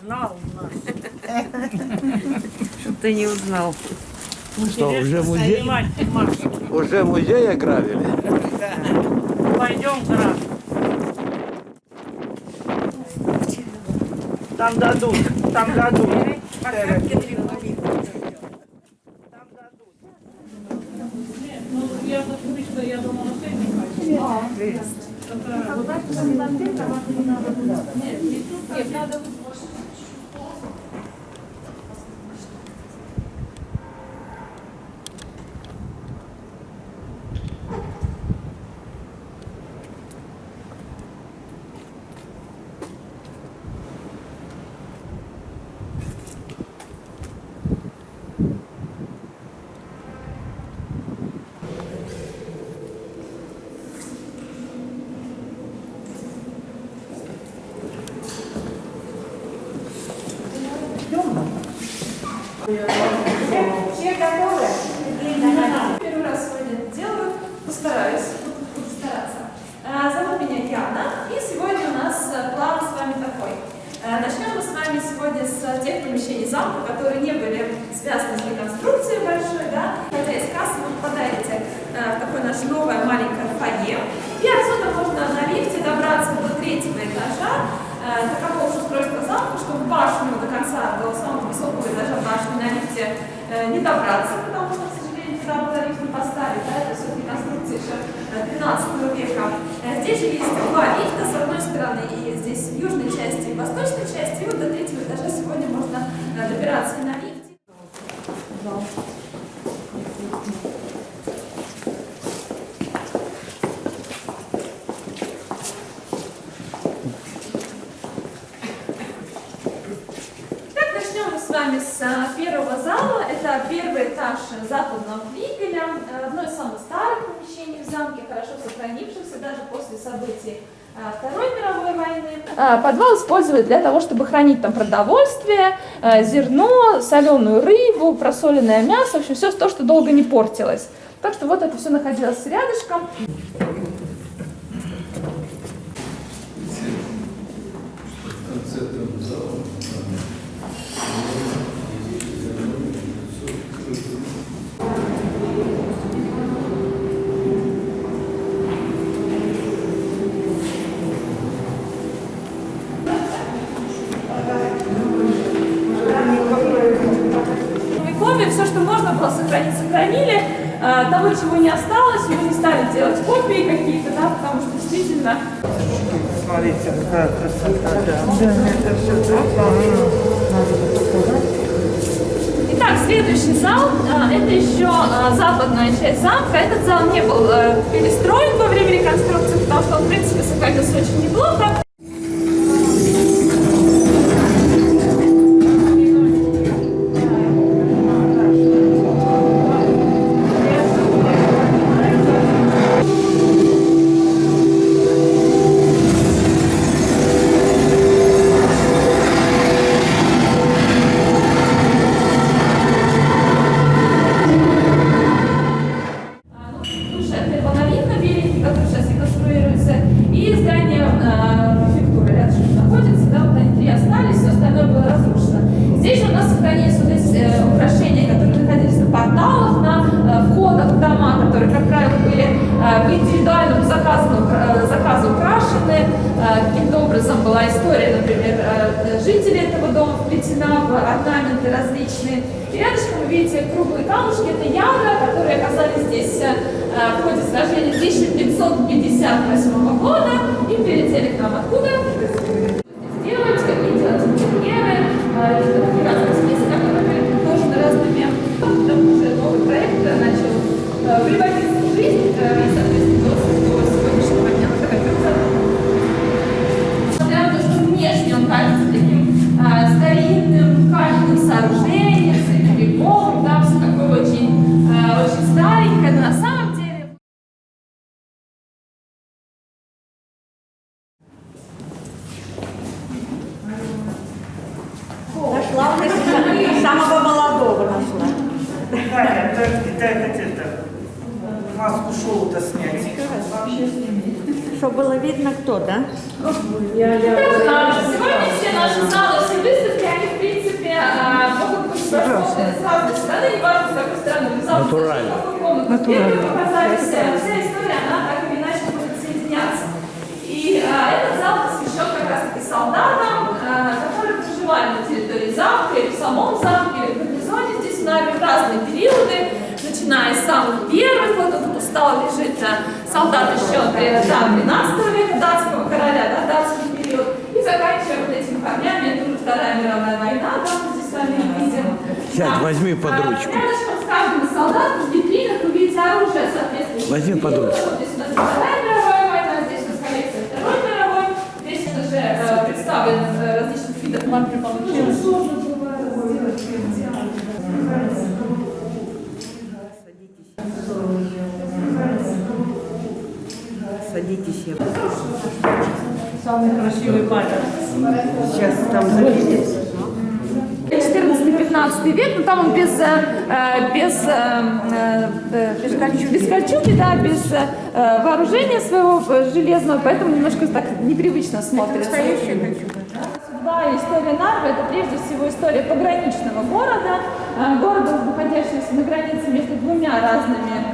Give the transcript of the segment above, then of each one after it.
знал нас. Чтоб ты не узнал. Что, уже музей? Снимать, Маша. Уже музей ограбили? Пойдем грабить. Там дадут, там дадут. Там дадут. Я думала, нет, надо. Все готовы? Первый раз сегодня это делаю. Постараюсь. Буду стараться. Зовут меня Яна. И сегодня у нас план с вами такой. Начнем мы с вами сегодня с тех помещений замка, которые не были связаны с реконструкцией большой. Да? Хотя из кассы вы попадаете в такое наше новое маленькое фойе. И отсюда можно на лифте добраться до 3-го этажа. Таково уж устройство замка, чтобы башню до конца, до самого высокого этажа башни на лифте не добраться, потому что, к сожалению, туда было лифт не поставить, да, это все-таки конструкция еще 13 века. Здесь же есть два лифта, с одной стороны, и здесь в южной части и в восточной части, и вот до 3-го этажа сегодня можно добираться и на лифте. С первого зала, это первый этаж западного флигеля, одно из самых старых помещений в замке, хорошо сохранившихся даже после событий Второй мировой войны. Подвал используют для того, чтобы хранить там продовольствие, зерно, соленую рыбу, просоленное мясо, в общем, все то, что долго не портилось. Так что вот это все находилось рядышком. Все, что можно было сохранить, сохранили. Того, чего не осталось, мы не стали делать копии какие-то, да, потому что действительно... Смотрите, какая красота. Да, это все Итак, следующий зал, это еще западная часть замка. Этот зал не был перестроен во время реконструкции, потому что он, в принципе, сохранился очень неплохо. Каким-то образом была история, например, жителей этого дома вплетена в орнаменты различные. И рядышком вы видите круглые камушки, это ядра, которые оказались здесь в ходе сражения 1558 года и прилетели к нам откуда? Сделать какие-то интерьеры, разные списки, которые тоже разными, потому что новый проект начал приводить в жизнь, и, соответственно, до сегодняшнего дня внешне он кажется таким старинным каменным сооружением, средневековым, да, все такое очень, очень старенькое, но на самом деле... Нашла самого молодого нашла. Да, я хотел так. маску шоу-то снять. Чтобы было видно, кто, да? Сегодня все наши залы, все выставки, они, в принципе, могут быть рассмотрены с разной стороны, не важно, с какой стороны. Натурально. Натурально. Показать вся история, она так или иначе будет соединяться. И этот зал посвящен как раз-таки солдатам, которые проживали на территории замка, или в самом замке, или в гарнизоне. Здесь в нами разные периоды, начиная с самых первых, вот тут устал лежит солдат еще до 12 века датского короля, да, датский период, и заканчивая вот этими камнями, это уже Вторая мировая война, да, мы здесь с вами видим. Сядь, возьми под ручку. Рядышком с каждым из солдат в витринах вы видите оружие соответствующее. Возьми под ручку. Вот здесь у нас Вторая мировая война, здесь у нас коллекция Второй мировой, здесь уже представлен различных видов марки получилось. Садитесь. Самый красивый баннер. Сейчас там зависит. 14-15 век, но там он без кольчуги, да, без вооружения своего железного, поэтому немножко так непривычно смотрится. Судьба и история Нарвы — это прежде всего история пограничного города, города, находящегося на границе между двумя разными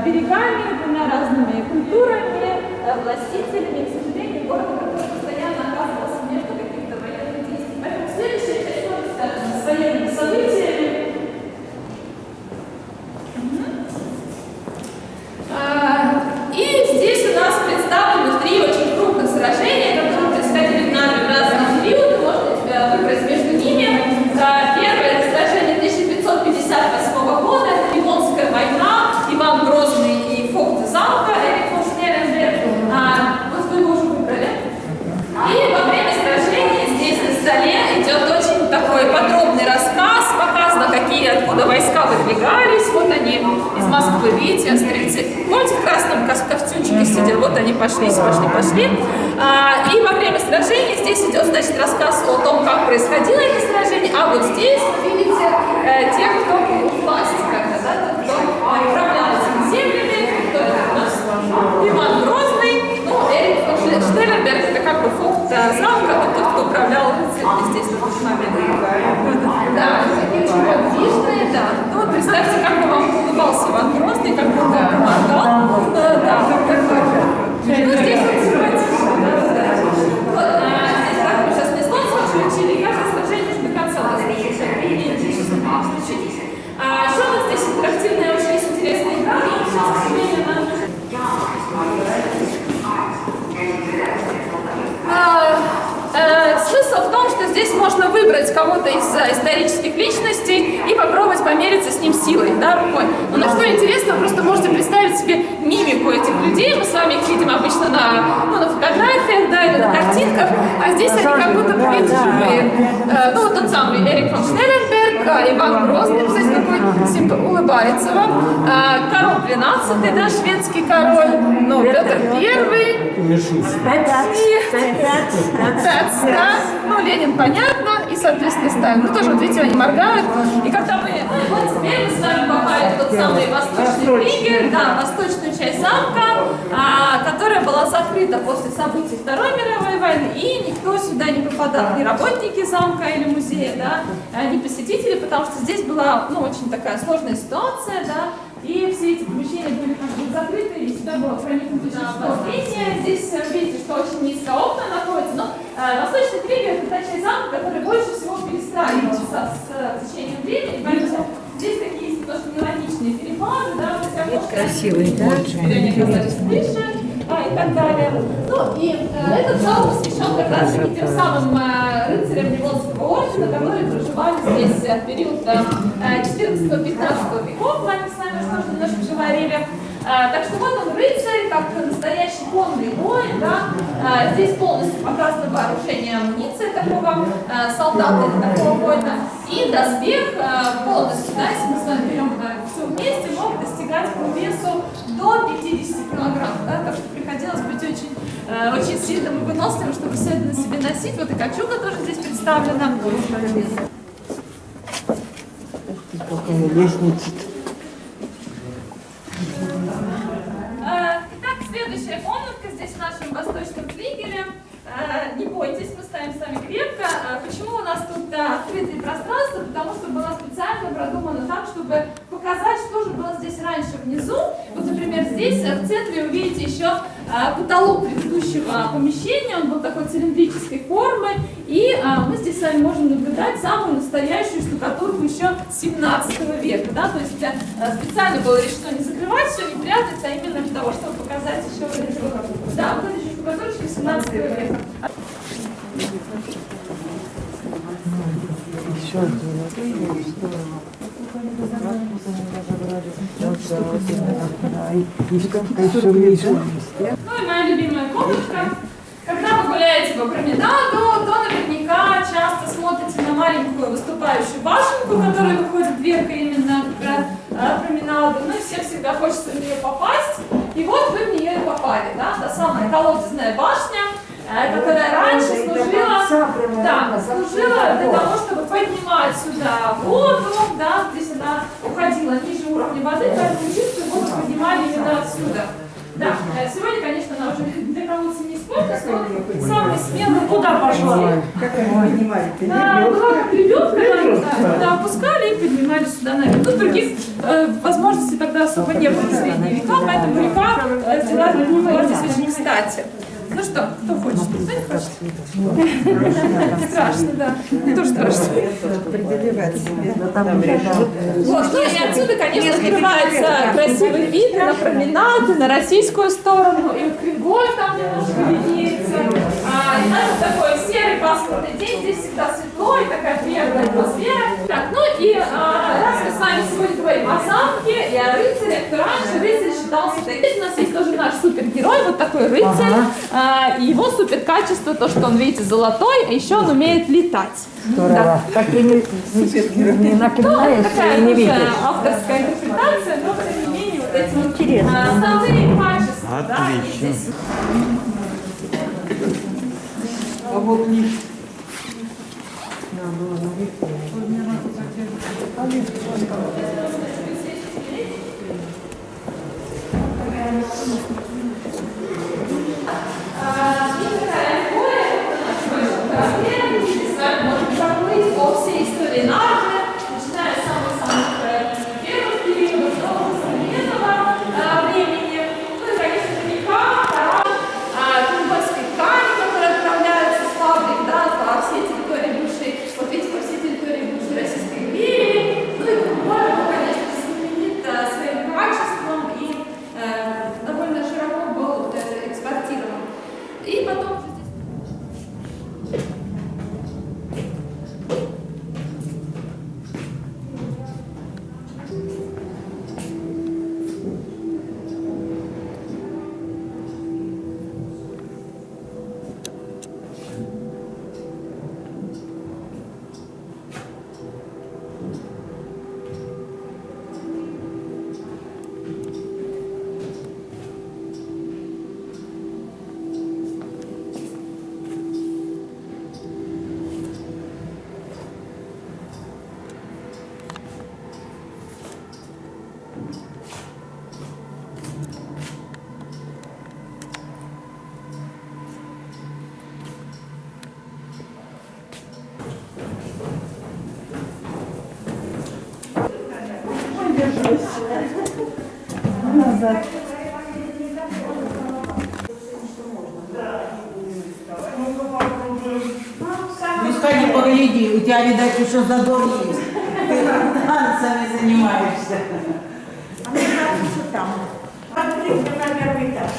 берегами, двумя разными культурами, властителями, и, к сожалению, города, который постоянно оказывался между каких-то военных действий. Поэтому следующая часть тоже связана с военными событиями. И здесь у нас представлены 3 очень крупных сражения, которые происходили в Нарве в разные периоды. Можно выбрать между ними. Первое — это сражение 1558 года, это Ливонская война, Иван Грозный и фокты замка, Эрик фон Шнелленберг. Вот вы его уже выбрали. И во время сражения здесь на столе идет очень такой подробный рассказ, показано, откуда войска выдвигались. Вот они из Москвы, видите, стрельцы. Помните, в красном костюмчике сидят? Вот они пошли. И во время сражения здесь идет, значит, рассказ о том, как происходило это сражение. А вот здесь вы видите тех, кто был у власти, когда, да, кто управлял этими землями, кто это у нас? Иван Грозный, ну, Эрик фон Шнелленберг, это как бы фокт замка, но тот, кто управлял рыцарями здесь на тот момент. Да, такие очень подвижные, да. Ну, вот представьте, как бы вам улыбался Иван Грозный, как бы он помогал. Да, как такой. Ну, здесь вот симпатично, да. Вот, здесь так мы сейчас не слон включили, я же сражение до конца у нас что у нас здесь интерактивная, очень интересная игра, но сейчас, к сожалению, нам... Смысл в том, что здесь можно выбрать кого-то из исторических личностей и попробовать помериться с ним силой, да, рукой. Но на что интересно, вы просто можете представить себе мимику этих людей. Мы с вами их видим обычно на фотографиях, да, или на картинках, а здесь они как будто бы живые. Ну, вот тот самый Эрик фон Шнелленберг, Иван Грозный, кстати, такой улыбается вам, Карл XII, да, шведский король, ну, Петр I, да, ну, Ленин, понятно, и, соответственно, Сталин. Ну, тоже, вот видите, они моргают. И когда мы, вот теперь мы с вами попали в тот самый восточный флигель, да, восточную часть замка, которая была закрыта после событий Второй мировой войны, и никто сюда не попадал, ни работники замка или музея, да, ни посетители, потому что здесь была, ну, очень такая сложная ситуация, да, и все эти помещения были как бы закрыты, и сюда было проникнуто освещение. Здесь видите, что очень низко окна находятся, но восточный флигель — это та часть замка, которая больше всего перестраивается с течением времени, поэтому здесь такие есть немножко нелогичные переходы, да, красивый, да? Они оказались выше, и так далее. Ну, и этот зал посвящен как раз тем самым рыцарям Ливонского ордена, которые проживали здесь в период 14-15 веков, мы с вами тоже немножко говорили. Так что вот он рыцарь, как настоящий конный воин, да. Здесь полностью показано вооружение, амуниция такого солдата или такого воина. И доспех полностью, да, если мы с вами берем все вместе, мог достигать по весу до 50 килограмм, да, так что приходилось быть очень сильным и выносливым, чтобы все это на себе носить. Вот и кольчуга тоже здесь представлена. Какая лестница-то. здесь в нашем восточном флигеле. Не бойтесь, мы ставим с вами крепко. Почему у нас тут открытые пространства? Потому что было специально продумано так, чтобы показать, что же было здесь раньше внизу. Вот, например, здесь в центре увидите еще потолок предыдущего помещения. Он был такой цилиндрической формы. И мы здесь с вами можем наблюдать самую настоящую штукатурку еще 17 века. Да? То есть специально было решено не закрывать все, не прятать, а именно для того, чтобы показать еще вот эти вот, да, вот эти штукатурочки 17 века. Еще Ну и моя любимая комнатка. Когда вы гуляете по променаду, то наверняка часто смотрите на маленькую выступающую башенку, которая выходит вверх именно к променаду. Ну и всем всегда хочется в нее попасть. И вот вы в нее и попали, да? Та самая колодезная башня, которая раньше служила для того, чтобы поднимать сюда воду, да? Здесь она уходила ниже уровня воды, поэтому чистую воду поднимали именно отсюда. Да, сегодня, конечно, она уже для кого-то не используется, но самый смелый куда пошла? как они поднимали? Да, была как ребенка, да, опускали и поднимали сюда наверх. Тут других возможностей тогда особо не было в средние века, поэтому река взяла была здесь очень кстати. Ну что, кто хочет? Кто не хочет? Страшно, да. Мне тоже страшно. Вот, ну и отсюда, конечно, открывается красивый вид на променад, на российскую сторону, и вот Кремголь там немножко виднеется. И наш такой серый пасмурный день, здесь всегда светло и такая приятная атмосфера. Так, ну и раз мы с вами сегодня говорим о замке и о рыцаре, то раньше рыцарь считался таким. Здесь у нас есть тоже наш супергерой, вот такой рыцарь. И его супер качество, то, что он, видите, золотой, а еще он умеет летать. Здорово. Так и не наклонаешься такая и не видишь. авторская интерпретация, но тем не менее вот эти вот основные качества. Отлично. А вот лифт. По всей истории нарды, начиная с самых первых периодов до современного времени. Ну и, конечно, века, кремгольской ткани, которые отправляются с фабрик, да, по всей территории бывшей, вот видите, по всей территории бывшей Российской империи. Ну и Кремголь, конечно, знаменит своим качеством и довольно широко был экспортирован. И потом Назад. Ну сходи, погляди, у тебя, видать, еще задор есть. Ты танцами занимаешься. А мне кажется, что там. Посмотрите на первый этаж.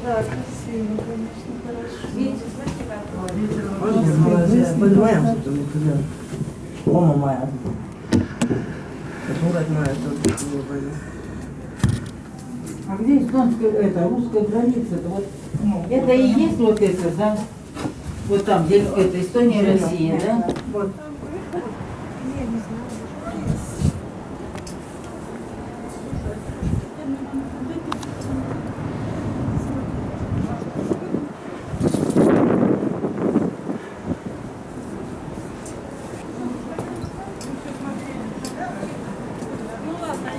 Да, красиво, конечно, хорошо. видите, знаете, как Понимаем? Ома моя. Родная тут было. А где эстонская, это, русская граница? Это вот, это и есть вот это, да? Вот там, где это Эстония, Россия, да? Вот. ну ладно,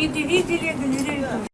видели, галерею тоже.